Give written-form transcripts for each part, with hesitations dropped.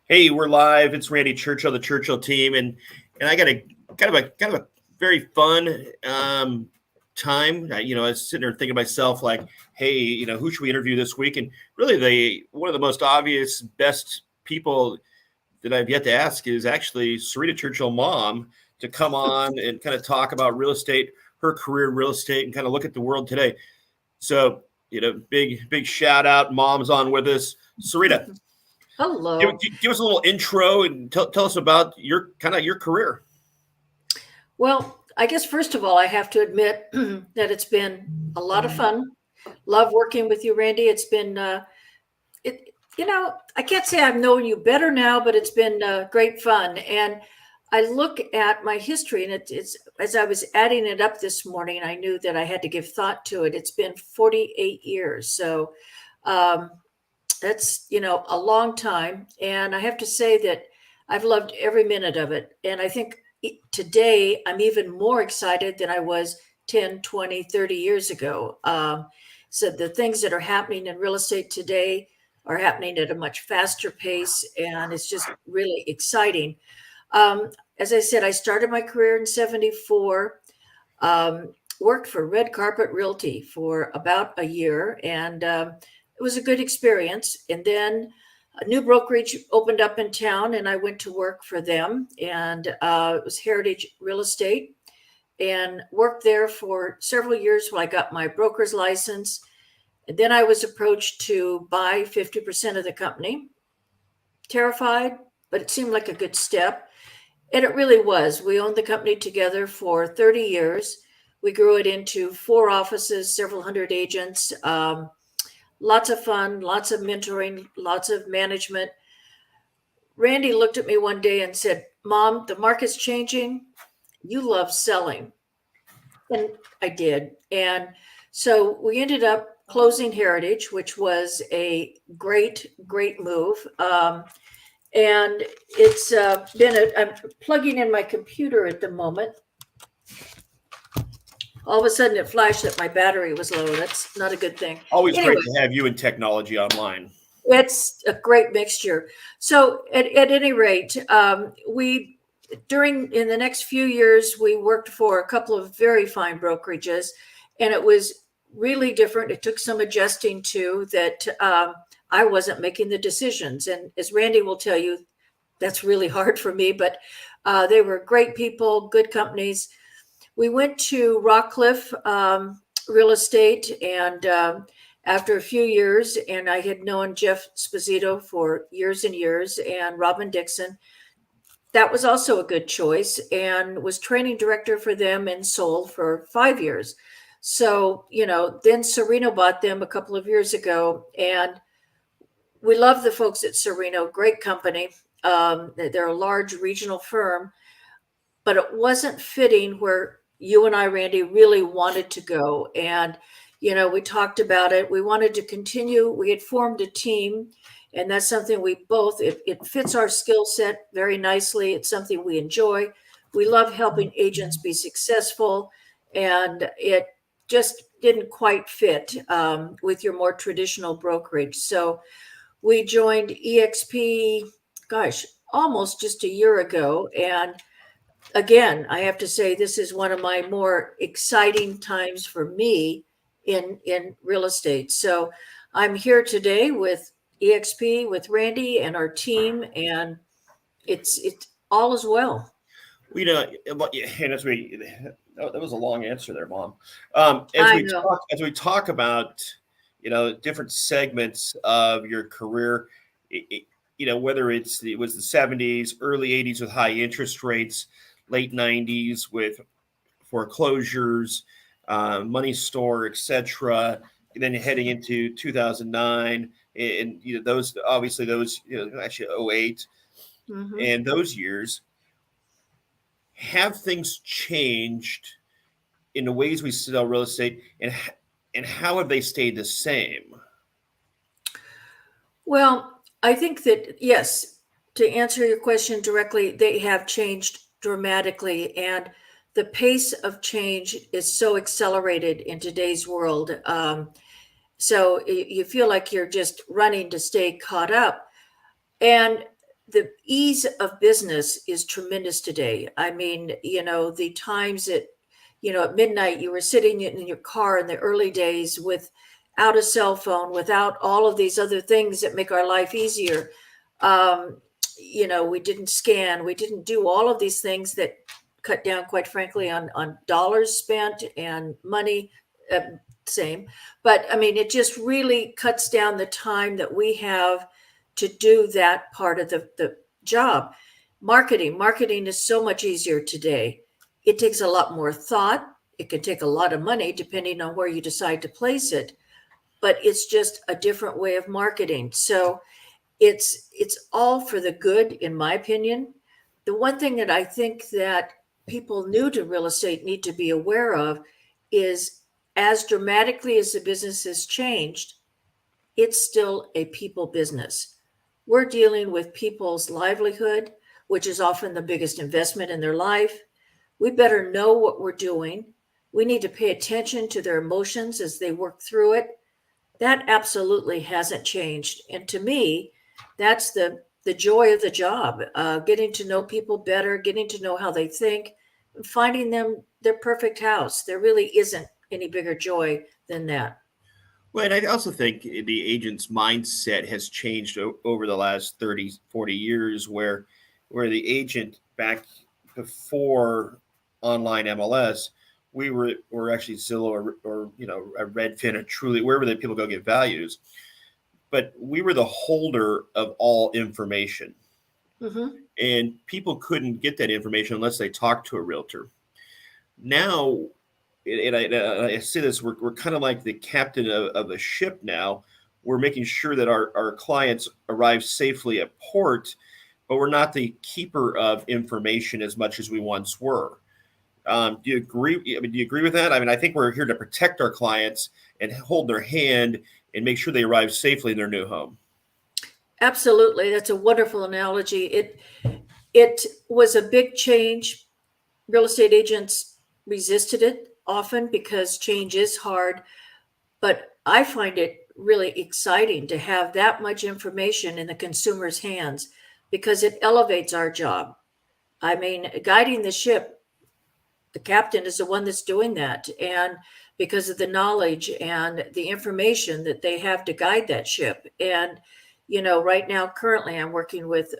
Hey, we're live. It's Randy Churchill, the Churchill team, and I got a kind of a very fun time. I was sitting there thinking to myself, like, hey, who should we interview this week? And really, the one of the most obvious, best people that I've yet to ask is actually Sereta Churchill, mom, to come on and kind of talk about real estate, her career in real estate, and kind of look at the world today. So, big shout out, mom's on with us, Sereta. Give, Hello. give us a little intro and tell us about your career. Well, I guess first of all, I have to admit that it's been a lot of fun. Love working with you, Randy. It's been, it, I can't say I've known you better now, but it's been great fun. And I look at my history, and it's as I was adding it up this morning, I knew that I had to give thought to it. It's been 48 years, so um, that's a long time. And I have to say that I've loved every minute of it. And I think today I'm even more excited than I was 10, 20, 30 years ago. So the things that are happening in real estate today are happening at a much faster pace, and it's just really exciting. um, as I said, I started my career in 74. Worked for Red Carpet Realty for about a year, and it was a good experience. And then a new brokerage opened up in town, and I went to work for them. And it was Heritage Real Estate, and worked there for several years while I got my broker's license. And then I was approached to buy 50% of the company. Terrified, but it seemed like a good step. And it really was. We owned the company together for 30 years. We grew it into 4 offices, several hundred agents. Lots of fun, lots of mentoring, lots of management. Randy looked at me one day and said, "Mom, the market's changing. You love selling." And I did. And so we ended up closing Heritage, which was a great, great move. And it's I'm plugging in my computer at the moment. All of a sudden it flashed that my battery was low. That's not a good thing. Always Anyway, great to have you in technology online. it's a great mixture. So at any rate, we during in the next few years we worked for a couple of very fine brokerages, and it was really different. It took some adjusting to that. I wasn't making the decisions, and as Randy will tell you, that's really hard for me. But they were great people, good companies. We went to Rockcliffe Real Estate, and after a few years, and I had known Jeff Sposito for years and years, and Robin Dixon. That was also a good choice, and was training director for them and sold for 5 years. So, then Sereno bought them a couple of years ago, and we love the folks at Sereno, great company. They're a large regional firm, but it wasn't fitting where you and I, Randy, really wanted to go. And, we talked about it. We wanted to continue. We had formed a team, and that's something it fits our skill set very nicely. It's something we enjoy. We love helping agents be successful, and it just didn't quite fit with your more traditional brokerage. So we joined EXP, gosh, almost just a year ago. And again, I have to say this is one of my more exciting times for me in real estate. So I'm here today with EXP, with Randy and our team, and it's all as well. And that was a long answer there, mom. I know. As we talk about different segments of your career, whether it was the 70s, early 80s with high interest rates, late 90s with foreclosures, money store, etc. And then heading into 2009, and those obviously those actually '08 Hmm. and those years, have things changed in the ways we sell real estate, and how have they stayed the same? Well, I think that, yes, to answer your question directly, they have changed dramatically, and the pace of change is so accelerated in today's world. So you feel like you're just running to stay caught up. And the ease of business is tremendous today. I mean, the times at midnight you were sitting in your car in the early days without a cell phone, without all of these other things that make our life easier. Um, we didn't scan, we didn't do all of these things that cut down, quite frankly, on dollars spent and money. Uh, Same, but I mean, it just really cuts down the time that we have to do that part of the job. Marketing is so much easier today. It takes a lot more thought. It can take a lot of money depending on where you decide to place it, but it's just a different way of marketing. So it's all for the good, in my opinion. The one thing that I think that people new to real estate need to be aware of is, as dramatically as the business has changed, it's still a people business. We're dealing with people's livelihood, which is often the biggest investment in their life. We better know what we're doing. We need to pay attention to their emotions as they work through it. That absolutely hasn't changed. And to me, that's the joy of the job, getting to know people better, getting to know how they think, and finding them their perfect house. There really isn't any bigger joy than that. Well, and I also think the agent's mindset has changed over the last 30, 40 years, where the agent back before online MLS, were actually Zillow or a Redfin or Truly, wherever the people go get values. But we were the holder of all information. Hmm. And people couldn't get that information unless they talked to a realtor. Now, and I say this, we're kind of like the captain of a ship now. We're making sure that our clients arrive safely at port, but we're not the keeper of information as much as we once were. Do you agree? I mean, do you agree with that? I mean, I think we're here to protect our clients and hold their hand and make sure they arrive safely in their new home. Absolutely. That's a wonderful analogy. It was a big change. Real estate agents resisted it often because change is hard, but I find it really exciting to have that much information in the consumer's hands because it elevates our job. I mean, guiding the ship, the captain is the one that's doing that. And because of the knowledge and the information that they have to guide that ship. And, right now, currently, I'm working with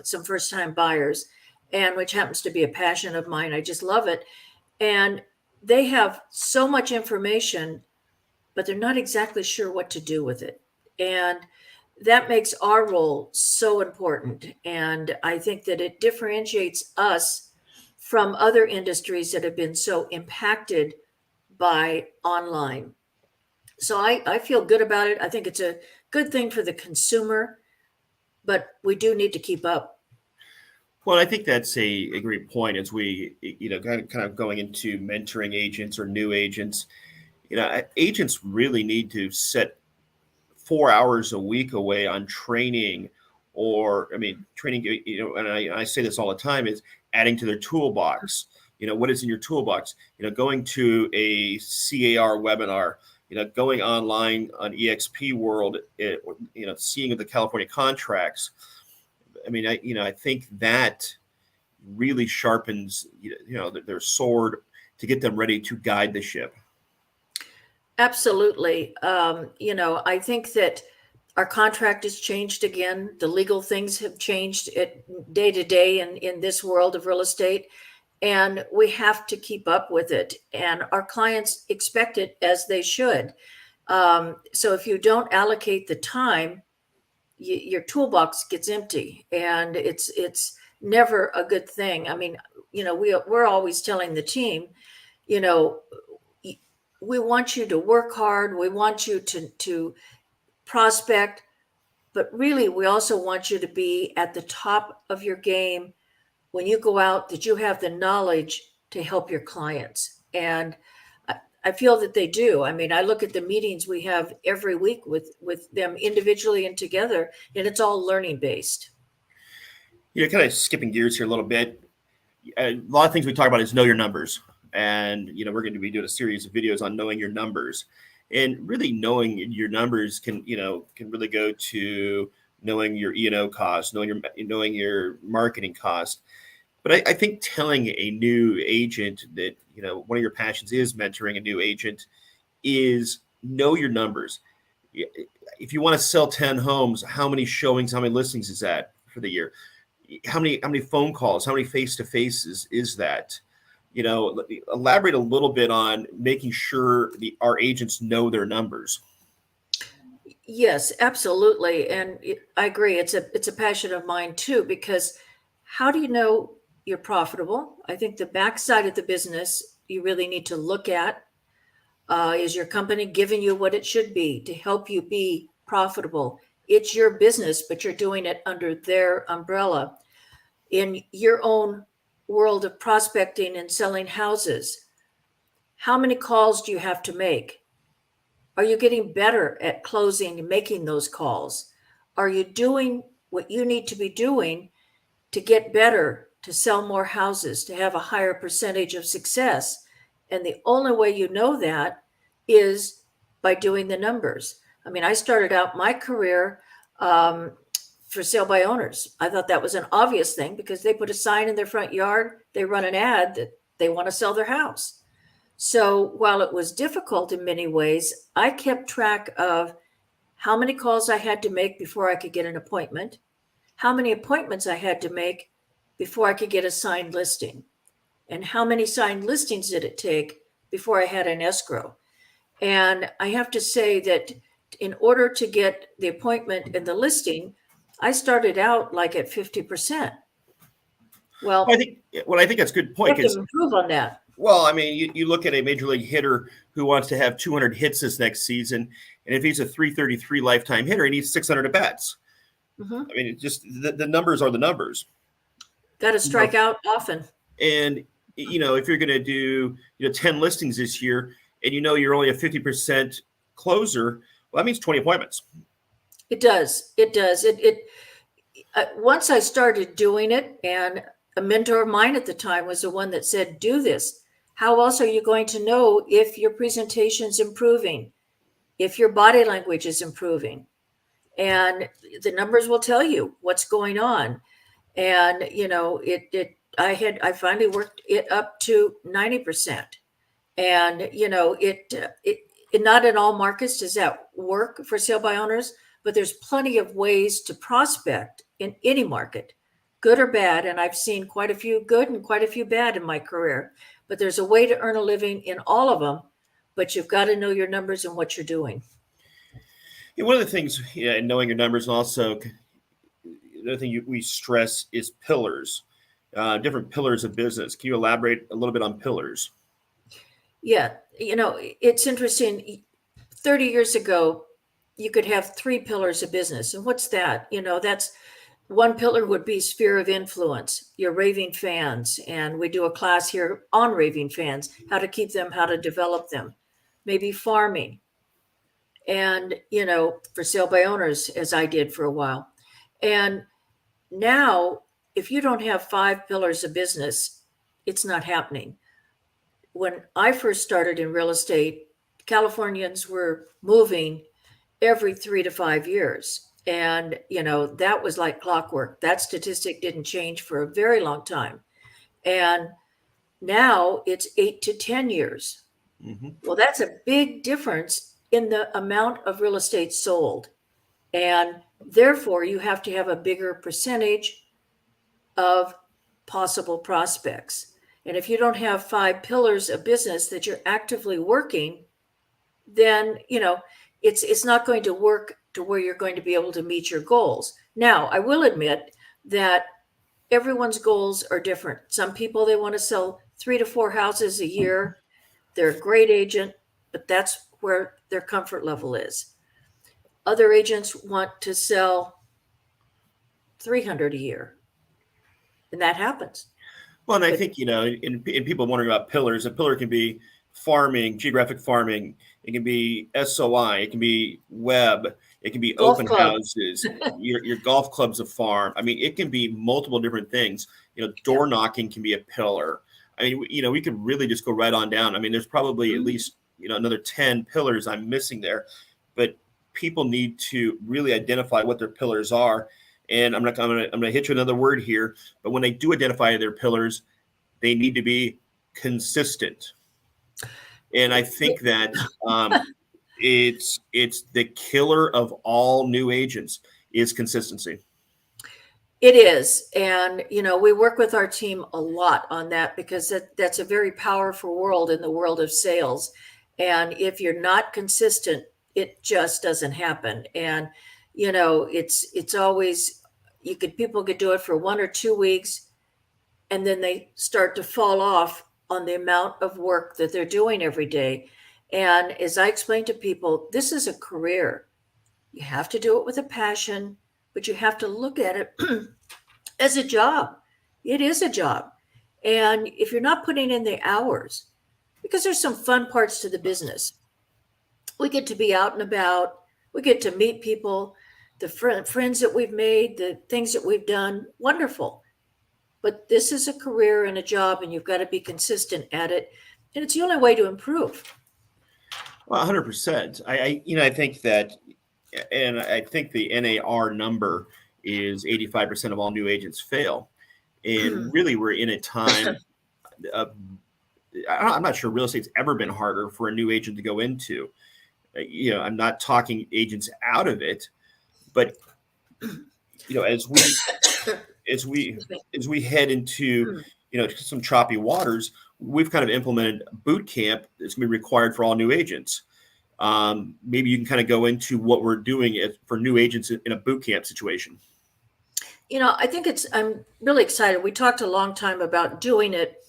some first time buyers, and which happens to be a passion of mine. I just love it. And they have so much information, but they're not exactly sure what to do with it. And that makes our role so important. And I think that it differentiates us from other industries that have been so impacted by online. So I feel good about it. I think it's a good thing for the consumer, but we do need to keep up. Well, I think that's a great point as we, kind of going into mentoring agents or new agents. Agents really need to set 4 hours a week away on training, or I mean, training. And I say this all the time, is adding to their toolbox. What is in your toolbox? Going to a CAR webinar. Going online on EXP World. Seeing the California contracts. I mean, I think that really sharpens their sword to get them ready to guide the ship. Absolutely. I think that our contract has changed again. The legal things have changed day to day in this world of real estate, and we have to keep up with it. And our clients expect it, as they should. So if you don't allocate the time, your toolbox gets empty, and it's never a good thing. I mean, we're always telling the team, you know, we want you to work hard. We want you to prospect, but really, we also want you to be at the top of your game when you go out, that you have the knowledge to help your clients. And I feel that they do. I mean, I look at the meetings we have every week with them individually and together, and it's all learning based. Kind of skipping gears here a little bit. A lot of things we talk about is know your numbers, and we're going to be doing a series of videos on knowing your numbers, and really knowing your numbers can really go to knowing your E&O cost, knowing your marketing cost. But I think telling a new agent that, one of your passions is mentoring a new agent is know your numbers. If you want to sell 10 homes, how many showings, how many listings is that for the year? How many phone calls, how many face-to-faces is that? Elaborate a little bit on making sure our agents know their numbers. Yes, absolutely. And I agree. It's a passion of mine too, because how do you know you're profitable? I think the backside of the business you really need to look at. Is your company giving you what it should be to help you be profitable? It's your business, but you're doing it under their umbrella. In your own world of prospecting and selling houses, how many calls do you have to make? Are you getting better at closing and making those calls? Are you doing what you need to be doing to get better, to sell more houses, to have a higher percentage of success? And the only way you know that is by doing the numbers. I mean, I started out my career for sale by owners. I thought that was an obvious thing because they put a sign in their front yard, they run an ad that they want to sell their house. So while it was difficult in many ways, I kept track of how many calls I had to make before I could get an appointment, how many appointments I had to make before I could get a signed listing, and how many signed listings did it take before I had an escrow. And I have to say that in order to get the appointment and the listing, I started out like at 50%. Well, I think that's a good I point. have to improve on that. Well, I mean, you look at a major league hitter who wants to have 200 hits this next season, and if he's a 333 lifetime hitter, he needs 600 at bats. Mm-hmm. I mean, it just the numbers are the numbers. Got to strike out often. And if you're going to do 10 listings this year, and you're only a 50% closer, well, that means 20 appointments. It does. Once I started doing it, and a mentor of mine at the time was the one that said, do this. How else are you going to know if your presentation's improving, if your body language is improving? And the numbers will tell you what's going on. And, I finally worked it up to 90%. And, not in all markets does that work for sale by owners, but there's plenty of ways to prospect in any market, good or bad. And I've seen quite a few good and quite a few bad in my career, but there's a way to earn a living in all of them, but you've got to know your numbers and what you're doing. One of the things, knowing your numbers, and also another thing we stress is pillars, different pillars of business. Can you elaborate a little bit on pillars? Yeah. It's interesting. 30 years ago, you could have 3 pillars of business. And what's that? That's one pillar would be sphere of influence, your raving fans. And we do a class here on raving fans, how to keep them, how to develop them, maybe farming. And, for sale by owners, as I did for a while. And now, if you don't have 5 pillars of business, it's not happening. When I first started in real estate, Californians were moving every 3 to 5 years. And, that was like clockwork. That statistic didn't change for a very long time. And now it's 8 to 10 years. Mm-hmm. Well, that's a big difference in the amount of real estate sold. And therefore, you have to have a bigger percentage of possible prospects. And if you don't have 5 pillars of business that you're actively working, then, it's not going to work to where you're going to be able to meet your goals. Now, I will admit that everyone's goals are different. Some people, they want to sell 3 to 4 houses a year. They're a great agent, but that's where their comfort level is. Other agents want to sell 300 a year, and that happens. Well, and I think, in people wondering about pillars, a pillar can be farming, geographic farming. It can be SOI. It can be web. It can be golf open club. Houses. your golf club's a farm. I mean, it can be multiple different things. Door knocking can be a pillar. I mean, we could really just go right on down. I mean, there's probably at least, another 10 pillars I'm missing there. But people need to really identify what their pillars are. And I'm gonna hit you another word here, but when they do identify their pillars, they need to be consistent. And I think that it's the killer of all new agents is consistency. It is. And, we work with our team a lot on that because that's a very powerful world in the world of sales. And if you're not consistent, it just doesn't happen. And, it's always, people could do it for 1 or 2 weeks and then they start to fall off on the amount of work that they're doing every day. And as I explain to people, this is a career. You have to do it with a passion, but you have to look at it as a job. It is a job. And if you're not putting in the hours, because there's some fun parts to the business, we get to be out and about, we get to meet people, the friends that we've made, the things that we've done, wonderful. But this is a career and a job, and you've got to be consistent at it. And it's the only way to improve. Well, 100%. I think that, and I think the NAR number is 85% of all new agents fail. And really, we're in a time I'm not sure real estate's ever been harder for a new agent to go into. I'm not talking agents out of it, but as we head into some choppy waters, we've kind of implemented boot camp that's going to be required for all new agents. Maybe you can kind of go into what we're doing for new agents in a boot camp situation. I think I'm really excited. We talked a long time about doing it,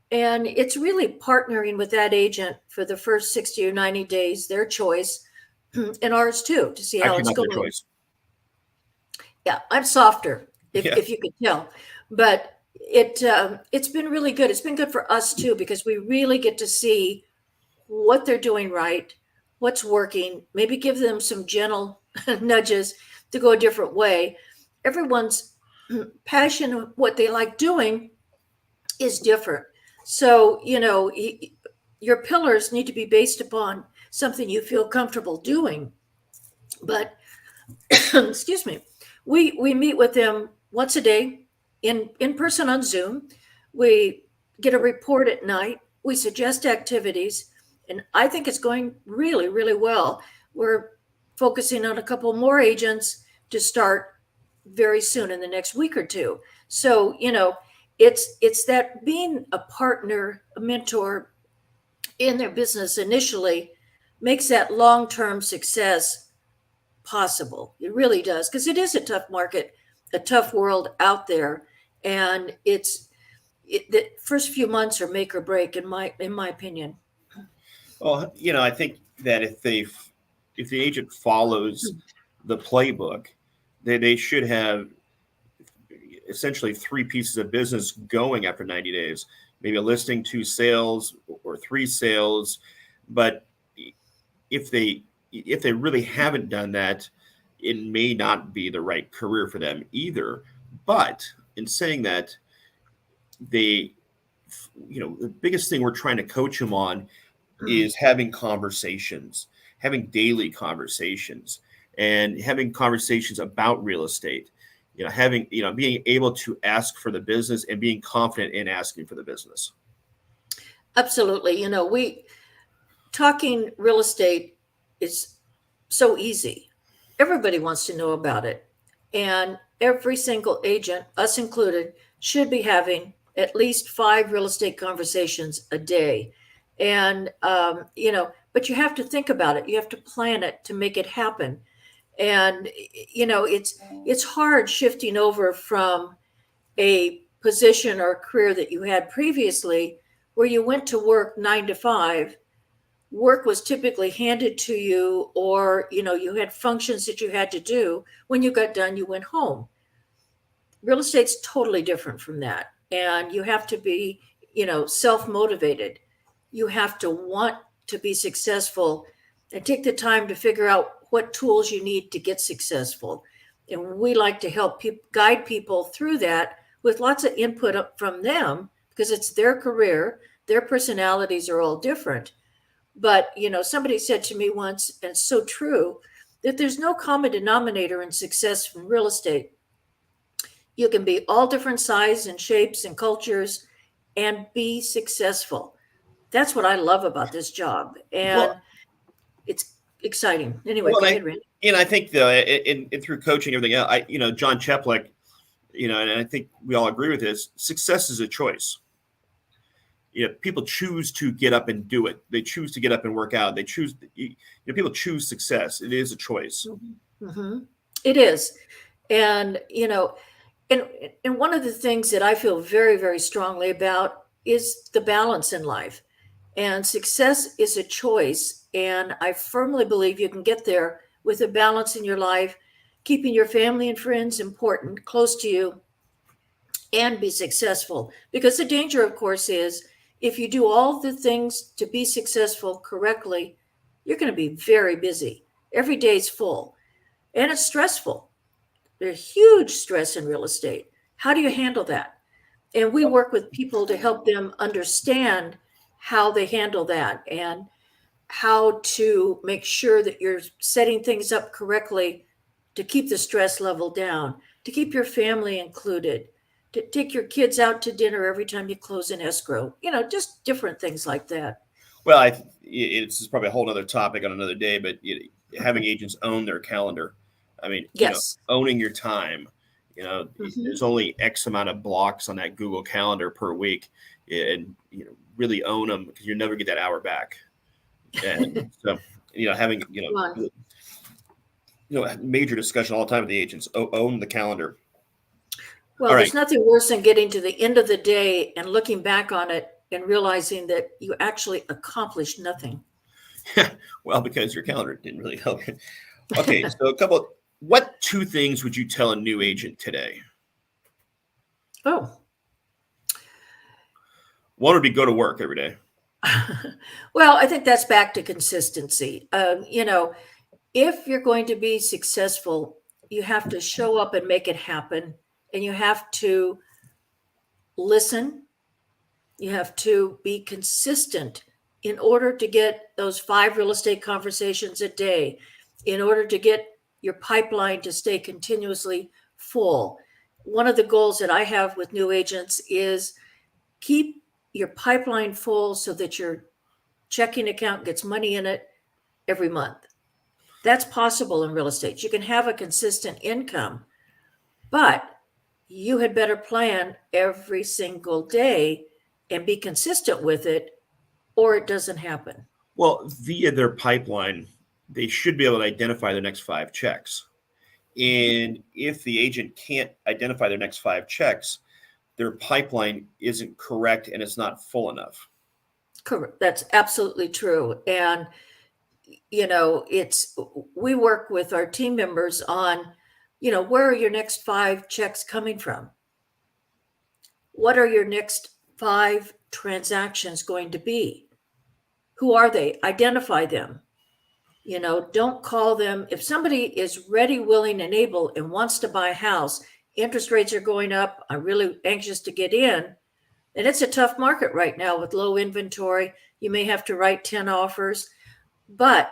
and it's really partnering with that agent for the first 60 or 90 days, their choice, and ours too, to see how Actually, it's not going. their choice. Yeah, I'm softer, if you could tell, but it's been really good. It's been good for us too, because we really get to see what they're doing right, what's working, maybe give them some gentle nudges to go a different way. Everyone's passion of what they like doing is different. So, your pillars need to be based upon something you feel comfortable doing. But, excuse me, we meet with them once a day in person on Zoom. We get a report at night. We suggest activities. And I think it's going really, really well. We're focusing on a couple more agents to start very soon in the next week or two. So, it's that being a partner, a mentor in their business initially makes that long-term success possible. It really does, because it is a tough market, a tough world out there. And the first few months are make or break in my opinion. Well, I think that if the agent follows the playbook, they should have essentially 3 pieces of business going after 90 days, maybe a listing, 2 sales, or 3 sales. But if they really haven't done that, it may not be the right career for them either. But in saying that, the biggest thing we're trying to coach them on is having conversations, having daily conversations, and having conversations about real estate. Being able to ask for the business and being confident in asking for the business. Absolutely. Talking real estate is so easy. Everybody wants to know about it. And every single agent, us included, should be having at least 5 real estate conversations a day. And, but you have to think about it. You have to plan it to make it happen. And, it's hard shifting over from a position or a career that you had previously where you went to work 9 to 5. Work was typically handed to you, or, you had functions that you had to do. When you got done, you went home. Real estate's totally different from that. And you have to be, self-motivated. You have to want to be successful and take the time to figure out what tools you need to get successful. And we like to help guide people through that with lots of input from them, because it's their career. Their personalities are all different. But, somebody said to me once, and it's so true, that there's no common denominator in success from real estate. You can be all different sizes and shapes and cultures and be successful. That's what I love about this job. And Well, it's exciting. Anyway, well, go ahead, Randy. I think in through coaching and everything else, John Cheplick, and I think we all agree with this. Success is a choice. People choose to get up and do it. They choose to get up and work out. They choose. People choose success. It is a choice. Mm-hmm. It is, and and one of the things that I feel very, very strongly about is the balance in life. And success is a choice. And I firmly believe you can get there with a balance in your life, keeping your family and friends important, close to you, and be successful. Because the danger, of course, is if you do all the things to be successful correctly, you're going to be very busy. Every day's full and it's stressful. There's huge stress in real estate. How do you handle that? And we work with people to help them understand how they handle that and how to make sure that you're setting things up correctly to keep the stress level down, to keep your family included, to take your kids out to dinner every time you close an escrow, just different things like that. Well, it's probably a whole other topic on another day, but having agents own their calendar. I mean, Yes. owning your time. Mm-hmm. There's only X amount of blocks on that Google Calendar per week, and really own them because you never get that hour back. And so, having major discussion all the time with the agents. Own the calendar. Well, All there's right. nothing worse than getting to the end of the day and looking back on it and realizing that you actually accomplished nothing. Well, because your calendar didn't really help you. Okay, so what two things would you tell a new agent today? Oh. One would be go to work every day. Well, I think that's back to consistency. If you're going to be successful, you have to show up and make it happen. And you have to listen. You have to be consistent in order to get those 5 real estate conversations a day, in order to get your pipeline to stay continuously full. One of the goals that I have with new agents is keep your pipeline full so that your checking account gets money in it every month. That's possible in real estate. You can have a consistent income, but you had better plan every single day and be consistent with it, or it doesn't happen. Well, via their pipeline, they should be able to identify their next 5 checks. And if the agent can't identify their next 5 checks, their pipeline isn't correct and it's not full enough. Correct. That's absolutely true. And we work with our team members on, where are your next 5 checks coming from? What are your next 5 transactions going to be? Who are they? Identify them. Don't call them. If somebody is ready, willing, and able and wants to buy a house, interest rates are going up, I'm really anxious to get in. And it's a tough market right now with low inventory. You may have to write 10 offers, but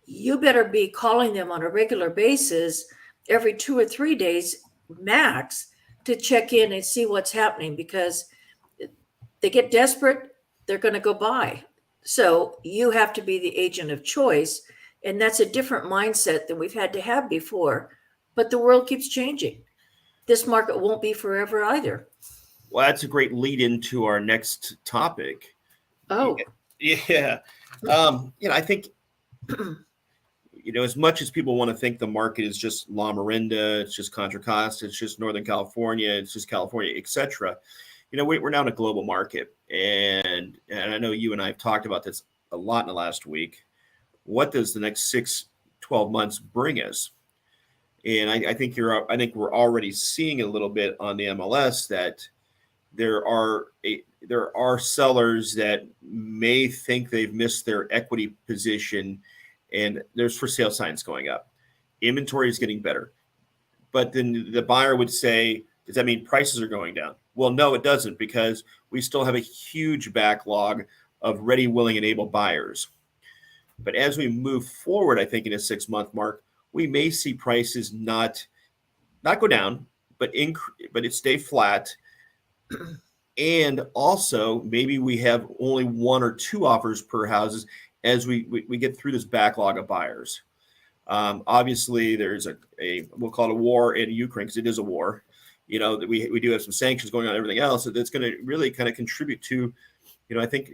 you better be calling them on a regular basis every 2 or 3 days max to check in and see what's happening, because they get desperate, they're going to go buy. So you have to be the agent of choice. And that's a different mindset than we've had to have before. But the world keeps changing. This market won't be forever either. Well, that's a great lead into our next topic. Oh. Yeah. I think, as much as people want to think the market is just La Miranda, it's just Contra Costa, it's just Northern California, it's just California, etc. We're now in a global market. And I know you and I have talked about this a lot in the last week. What does the next 6-12 months bring us? And I think we're already seeing a little bit on the MLS that there are sellers that may think they've missed their equity position, and there's for sale signs going up. Inventory is getting better. But then the buyer would say, does that mean prices are going down? Well, no, it doesn't, because we still have a huge backlog of ready, willing, and able buyers. But as we move forward, I think in a 6-month mark, we may see prices not go down, but but it stay flat. And also maybe we have only 1 or 2 offers per houses as we get through this backlog of buyers. Obviously, there's a we'll call it a war in Ukraine, because it is a war. That we do have some sanctions going on, and everything else. That's going to really kind of contribute to, I think,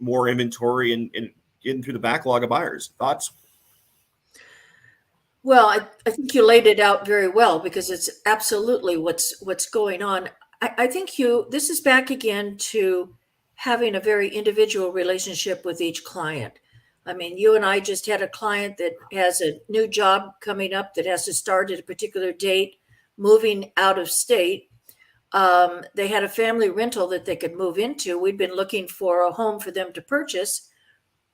more inventory and getting through the backlog of buyers. Thoughts? Well, I think you laid it out very well, because it's absolutely what's going on. I think this is back again to having a very individual relationship with each client. I mean, you and I just had a client that has a new job coming up that has to start at a particular date, moving out of state. They had a family rental that they could move into. We'd been looking for a home for them to purchase,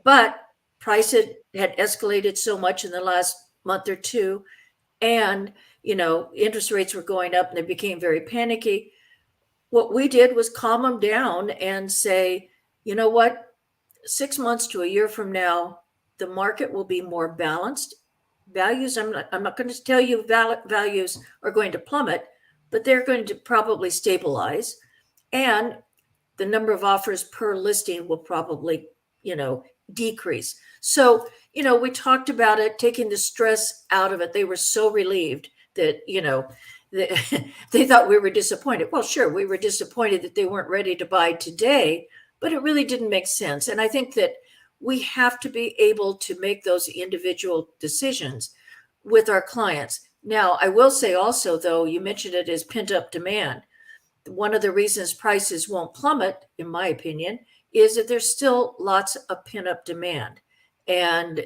but price had escalated so much in the last month or two, and interest rates were going up, and they became very panicky. What we did was calm them down and say, you know what, 6 months to a year from now, the market will be more balanced. Values, I'm not going to tell you values are going to plummet, but they're going to probably stabilize, and the number of offers per listing will probably, decrease. So, we talked about it, taking the stress out of it. They were so relieved that, they thought we were disappointed. Well, sure, we were disappointed that they weren't ready to buy today, but it really didn't make sense. And I think that we have to be able to make those individual decisions with our clients. Now, I will say also, though, you mentioned it as pent-up demand. One of the reasons prices won't plummet, in my opinion, is that there's still lots of pent-up demand. And,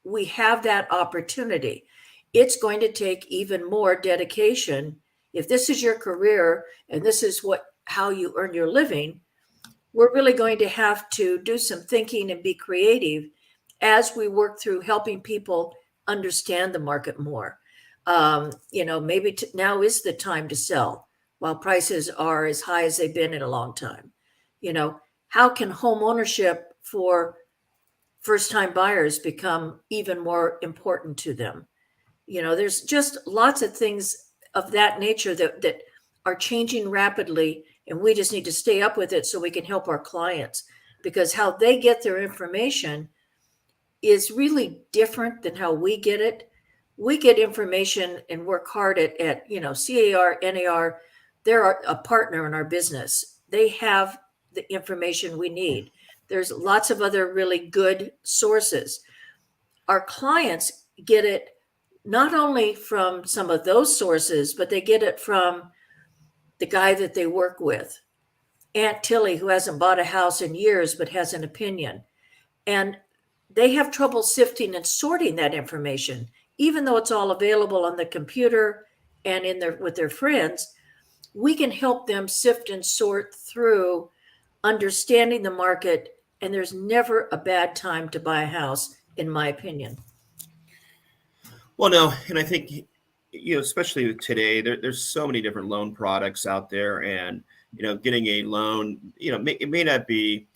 we have that opportunity. It's going to take even more dedication. If this is your career and this is how you earn your living, we're really going to have to do some thinking and be creative as we work through helping people understand the market more. Maybe now is the time to sell while prices are as high as they've been in a long time. How can home ownership for first-time buyers become even more important to them? There's just lots of things of that nature that are changing rapidly, and we just need to stay up with it so we can help our clients, because how they get their information is really different than how we get it. We get information and work hard at CAR, NAR. They're a partner in our business. They have the information we need. There's lots of other really good sources. Our clients get it not only from some of those sources, but they get it from the guy that they work with, Aunt Tilly, who hasn't bought a house in years but has an opinion. And they have trouble sifting and sorting that information, even though it's all available on the computer and with their friends. We can help them sift and sort through understanding the market, and there's never a bad time to buy a house, in my opinion. Well, no, and I think, especially today, there's so many different loan products out there, and getting a loan, it may not be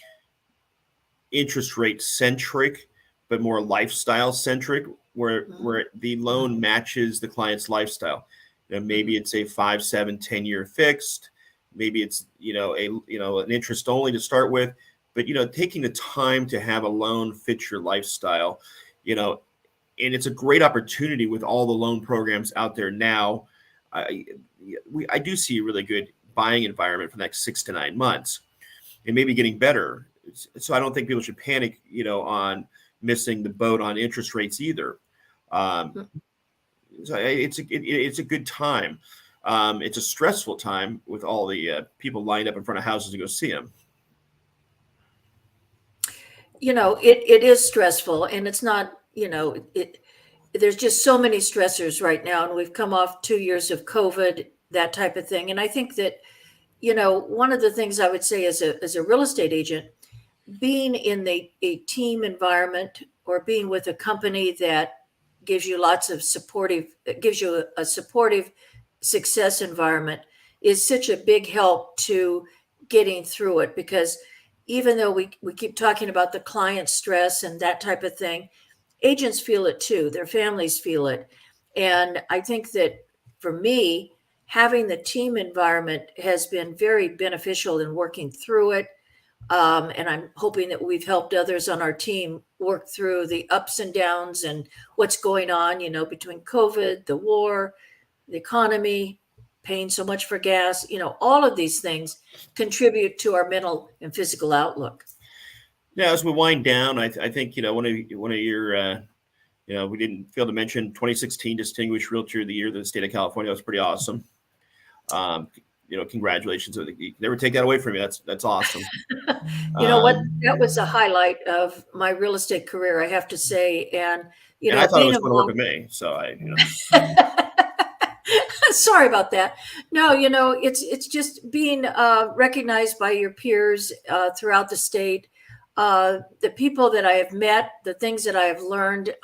interest rate centric, but more lifestyle centric, where the loan matches the client's lifestyle. Maybe it's a 5, 7, 10-year fixed. Maybe it's an interest only to start with, but taking the time to have a loan fit your lifestyle, and it's a great opportunity with all the loan programs out there now. I do see a really good buying environment for the next 6 to 9 months, and maybe getting better. So I don't think people should panic, on missing the boat on interest rates either. So it's a good time. It's a stressful time with all the people lined up in front of houses to go see them. It is stressful, and it's not, there's just so many stressors right now, and we've come off 2 years of COVID, that type of thing. And I think that, one of the things I would say as a real estate agent, being in a team environment or being with a company that gives you a supportive success environment is such a big help to getting through it, because even though we keep talking about the client stress and that type of thing, agents feel it too. Their families feel it. And I think that for me, having the team environment has been very beneficial in working through it. And I'm hoping that we've helped others on our team work through the ups and downs and what's going on, between COVID, the war, the economy, paying so much for gas, all of these things contribute to our mental and physical outlook. Now, as we wind down, I think, one of your, we didn't fail to mention 2016 Distinguished Realtor of the Year of the state of California. That was pretty awesome. Congratulations. You never take that away from me. That's awesome. You know what? That was a highlight of my real estate career, I have to say. And, I thought it was going to work with me. So sorry about that. No, it's just being recognized by your peers throughout the state. The people that I have met, the things that I have learned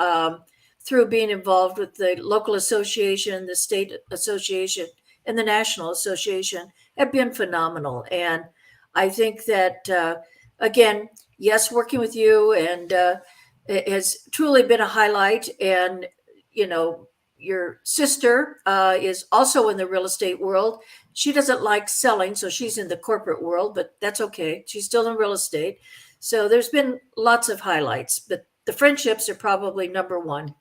through being involved with the local association, the state association, and the national association have been phenomenal. And I think that, again, yes, working with you and it has truly been a highlight. And, your sister is also in the real estate world. She doesn't like selling, so she's in the corporate world, but that's okay. She's still in real estate. So there's been lots of highlights, but the friendships are probably number one.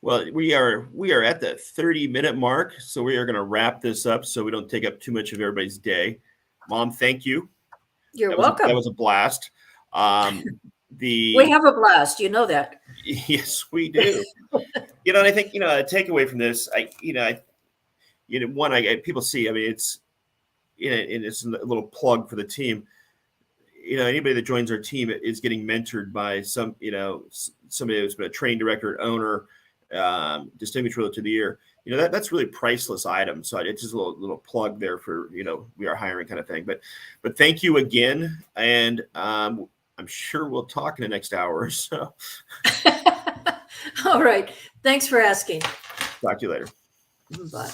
Well, we are at the 30-minute mark, so we are going to wrap this up so we don't take up too much of everybody's day. Mom, thank you. You're welcome. That was a blast. We have a blast, you know that. Yes, we do. And I think a takeaway from this, people see. I mean, it's and it's a little plug for the team. Anybody that joins our team is getting mentored by somebody who's been a training director, owner, Distinguished Realtor of the Year. That's really priceless item. So it's just a little plug there for we are hiring kind of thing. But thank you again, and I'm sure we'll talk in the next hour or so. All right. Thanks for asking. Talk to you later. Bye.